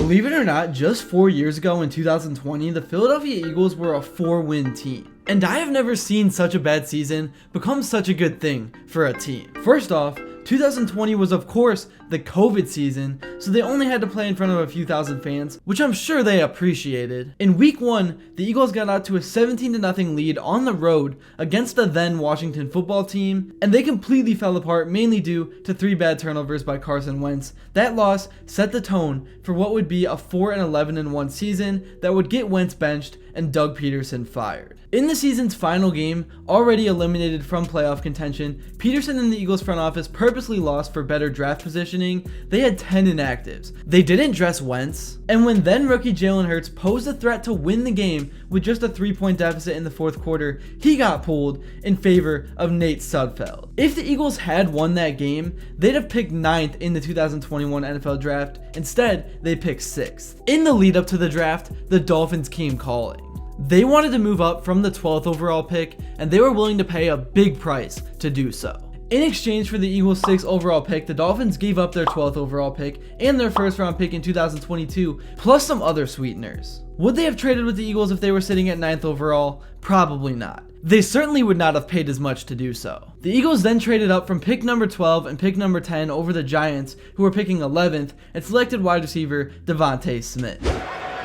Believe it or not, just 4 years ago in 2020, the Philadelphia Eagles were a 4-win team. And I have never seen such a bad season become such a good thing for a team. First off, 2020 was of course the COVID season, so they only had to play in front of a few thousand fans, which I'm sure they appreciated. In week 1, the Eagles got out to a 17-0 lead on the road against the then Washington football team, and they completely fell apart mainly due to 3 bad turnovers by Carson Wentz. That loss set the tone for what would be a 4-11-1 season that would get Wentz benched and Doug Peterson fired. In the season's final game, already eliminated from playoff contention, Peterson and the Eagles front office purposely lost for better draft positioning. They had 10 inactives. They didn't dress Wentz, and when then rookie Jalen Hurts posed a threat to win the game with just a 3-point deficit in the fourth quarter, he got pulled in favor of Nate Sudfeld. If the Eagles had won that game, they'd have picked 9th in the 2021 NFL draft. Instead, they picked 6th. In the lead up to the draft, the Dolphins came calling. They wanted to move up from the 12th overall pick, and they were willing to pay a big price to do so. In exchange for the Eagles' 6th overall pick, the Dolphins gave up their 12th overall pick and their first round pick in 2022, plus some other sweeteners. Would they have traded with the Eagles if they were sitting at 9th overall? Probably not. They certainly would not have paid as much to do so. The Eagles then traded up from pick number 12 and pick number 10 over the Giants, who were picking 11th, and selected wide receiver Devontae Smith.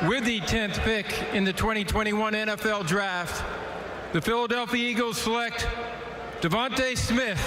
With the 10th pick in the 2021 NFL Draft, the Philadelphia Eagles select Devontae Smith,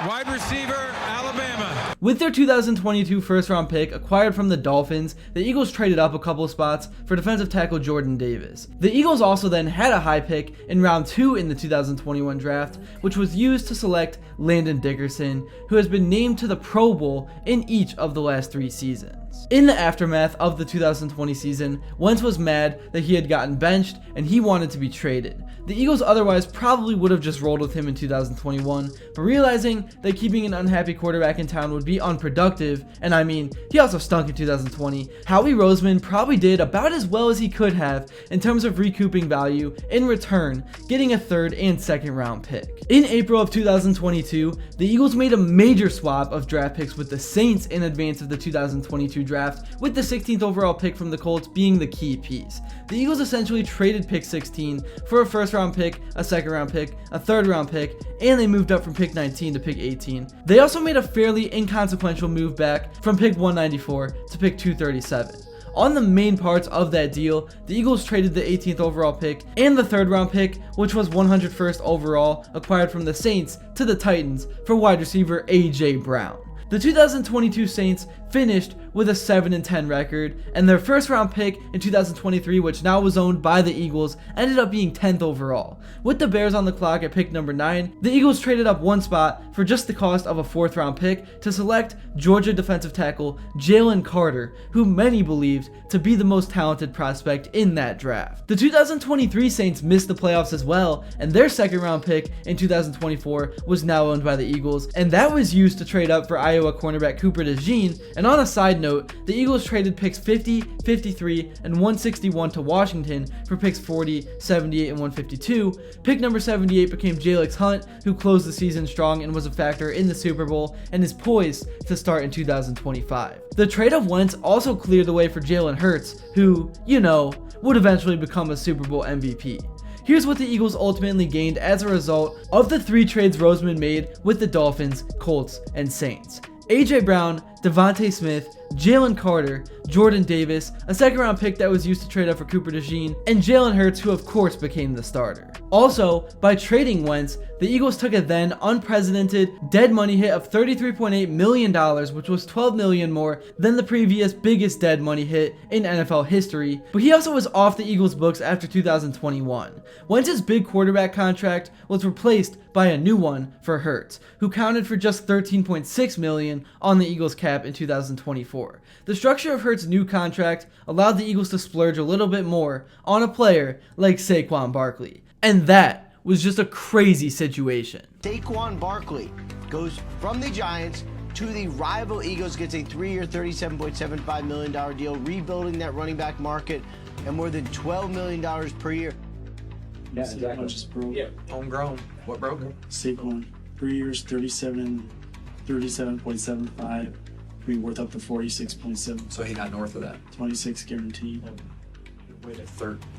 wide receiver, Alabama. With their 2022 first-round pick acquired from the Dolphins, the Eagles traded up a couple spots for defensive tackle Jordan Davis. The Eagles also then had a high pick in round 2 in the 2021 draft, which was used to select Landon Dickerson, who has been named to the Pro Bowl in each of the last 3 seasons. In the aftermath of the 2020 season, Wentz was mad that he had gotten benched and he wanted to be traded. The Eagles otherwise probably would have just rolled with him in 2021, but realizing that keeping an unhappy quarterback in town would be unproductive, and I mean, he also stunk in 2020, Howie Roseman probably did about as well as he could have in terms of recouping value, in return, getting a 3rd and 2nd round pick. In April of 2022, the Eagles made a major swap of draft picks with the Saints in advance of the 2022 draft, with the 16th overall pick from the Colts being the key piece. The Eagles essentially traded pick 16 for a first-round pick, a second-round pick, a third-round pick, and they moved up from pick 19 to pick 18. They also made a fairly inconsequential move back from pick 194 to pick 237. On the main parts of that deal, the Eagles traded the 18th overall pick and the 3rd round pick, which was 101st overall, acquired from the Saints, to the Titans for wide receiver A.J. Brown. The 2022 Saints finished with a 7-10 record, and their first round pick in 2023, which now was owned by the Eagles, ended up being 10th overall. With the Bears on the clock at pick number 9, the Eagles traded up 1 spot for just the cost of a 4th round pick to select Georgia defensive tackle Jalen Carter, who many believed to be the most talented prospect in that draft. The 2023 Saints missed the playoffs as well, and their 2nd round pick in 2024 was now owned by the Eagles, and that was used to trade up for Iowa cornerback Cooper DeJean. And on a side note, the Eagles traded picks 50, 53, and 161 to Washington for picks 40, 78, and 152. Pick number 78 became Jalix Hunt, who closed the season strong and was a factor in the Super Bowl and is poised to start in 2025. The trade of Wentz also cleared the way for Jalen Hurts, who, would eventually become a Super Bowl MVP. Here's what the Eagles ultimately gained as a result of the 3 trades Roseman made with the Dolphins, Colts, and Saints. A.J. Brown, Devontae Smith, Jalen Carter, Jordan Davis, a 2nd round pick that was used to trade up for Cooper DeJean, and Jalen Hurts, who of course became the starter. Also, by trading Wentz, the Eagles took a then unprecedented dead money hit of $33.8 million, which was $12 million more than the previous biggest dead money hit in NFL history, but he also was off the Eagles' books after 2021. Wentz's big quarterback contract was replaced by a new one for Hurts, who counted for just $13.6 million on the Eagles' cap in 2024. The structure of Hurts' new contract allowed the Eagles to splurge a little bit more on a player like Saquon Barkley. And that was just a crazy situation. Saquon Barkley goes from the Giants to the rival Eagles, gets a 3-year, $37.75 million deal, rebuilding that running back market, and more than $12 million per year. Yeah, exactly. Just broke. Yeah, homegrown. What broke? Saquon, 3 years, 37.75. could be worth up to 46.7. So he got north of that. 26 guaranteed. Wait,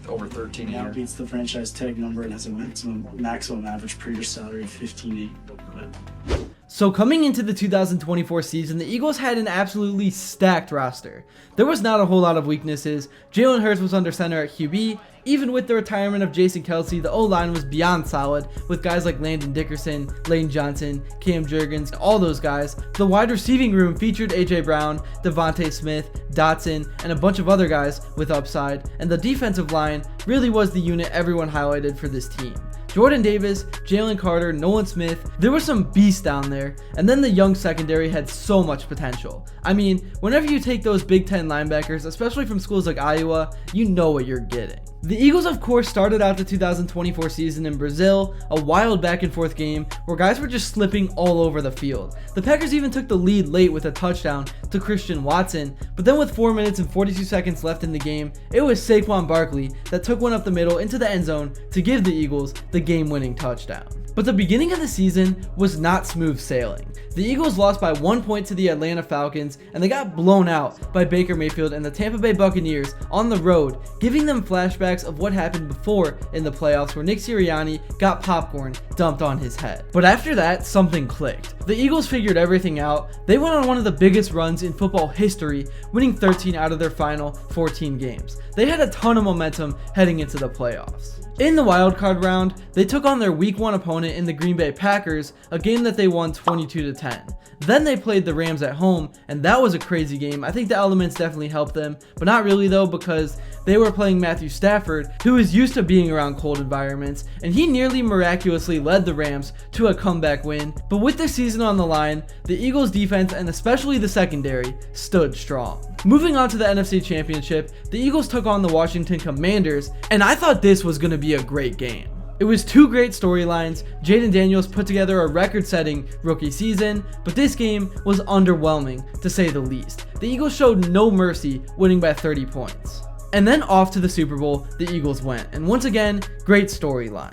over 13 a Now year. it beats the franchise tag number and has a maximum average per year salary of $15,800. So coming into the 2024 season, the Eagles had an absolutely stacked roster. There was not a whole lot of weaknesses. Jalen Hurts was under center at QB. Even with the retirement of Jason Kelce, the O-line was beyond solid with guys like Landon Dickerson, Lane Johnson, Cam Jurgens, all those guys. The wide receiving room featured A.J. Brown, Devontae Smith, Dotson, and a bunch of other guys with upside. And the defensive line really was the unit everyone highlighted for this team. Jordan Davis, Jalen Carter, Nolan Smith, there were some beasts down there, and then the young secondary had so much potential. I mean, whenever you take those Big Ten linebackers, especially from schools like Iowa, you know what you're getting. The Eagles, of course, started out the 2024 season in Brazil, a wild back and forth game where guys were just slipping all over the field. The Packers even took the lead late with a touchdown to Christian Watson, but then with 4 minutes and 42 seconds left in the game, it was Saquon Barkley that took one up the middle into the end zone to give the Eagles the game-winning touchdown. But the beginning of the season was not smooth sailing. The Eagles lost by 1 point to the Atlanta Falcons, and they got blown out by Baker Mayfield and the Tampa Bay Buccaneers on the road, giving them flashbacks of what happened before in the playoffs where Nick Sirianni got popcorn dumped on his head. But after that, something clicked. The Eagles figured everything out. They went on one of the biggest runs in football history, winning 13 out of their final 14 games. They had a ton of momentum heading into the playoffs. In the wildcard round, they took on their week 1 opponent in the Green Bay Packers, a game that they won 22-10. Then they played the Rams at home, and that was a crazy game. I think the elements definitely helped them, but not really though, because they were playing Matthew Stafford, who is used to being around cold environments, and he nearly miraculously led the Rams to a comeback win. But with the season on the line, the Eagles defense, and especially the secondary, stood strong. Moving on to the NFC Championship, the Eagles took on the Washington Commanders, and I thought this was going to be a great game. It was 2 great storylines. Jaden Daniels put together a record-setting rookie season, but this game was underwhelming to say the least. The Eagles showed no mercy, winning by 30 points. And then off to the Super Bowl, the Eagles went. And once again, great storyline.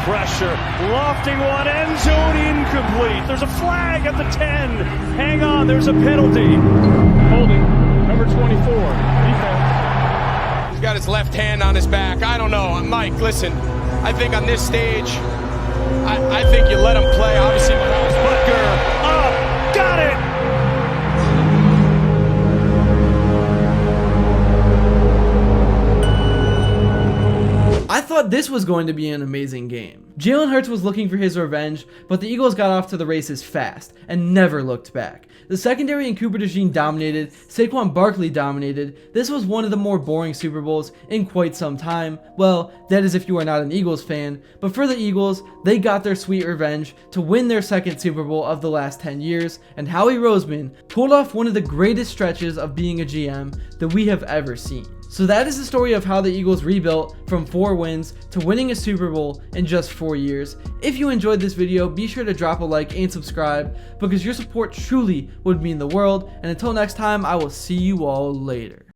Pressure, lofting one, end zone incomplete. There's a flag at the 10. Hang on, there's a penalty. Holding, number 24, defense. He's got his left hand on his back. I don't know. Mike, listen, I think on this stage, I think you let him play. Obviously, Mahomes. Butker, up, got it. I thought this was going to be an amazing game. Jalen Hurts was looking for his revenge, but the Eagles got off to the races fast and never looked back. The secondary and Cooper DeJean dominated, Saquon Barkley dominated. This was one of the more boring Super Bowls in quite some time. Well, that is if you are not an Eagles fan, but for the Eagles, they got their sweet revenge to win their second Super Bowl of the last 10 years, and Howie Roseman pulled off one of the greatest stretches of being a GM that we have ever seen. So that is the story of how the Eagles rebuilt from 4 wins to winning a Super Bowl in just 4 years. If you enjoyed this video, be sure to drop a like and subscribe because your support truly would mean the world. And until next time, I will see you all later.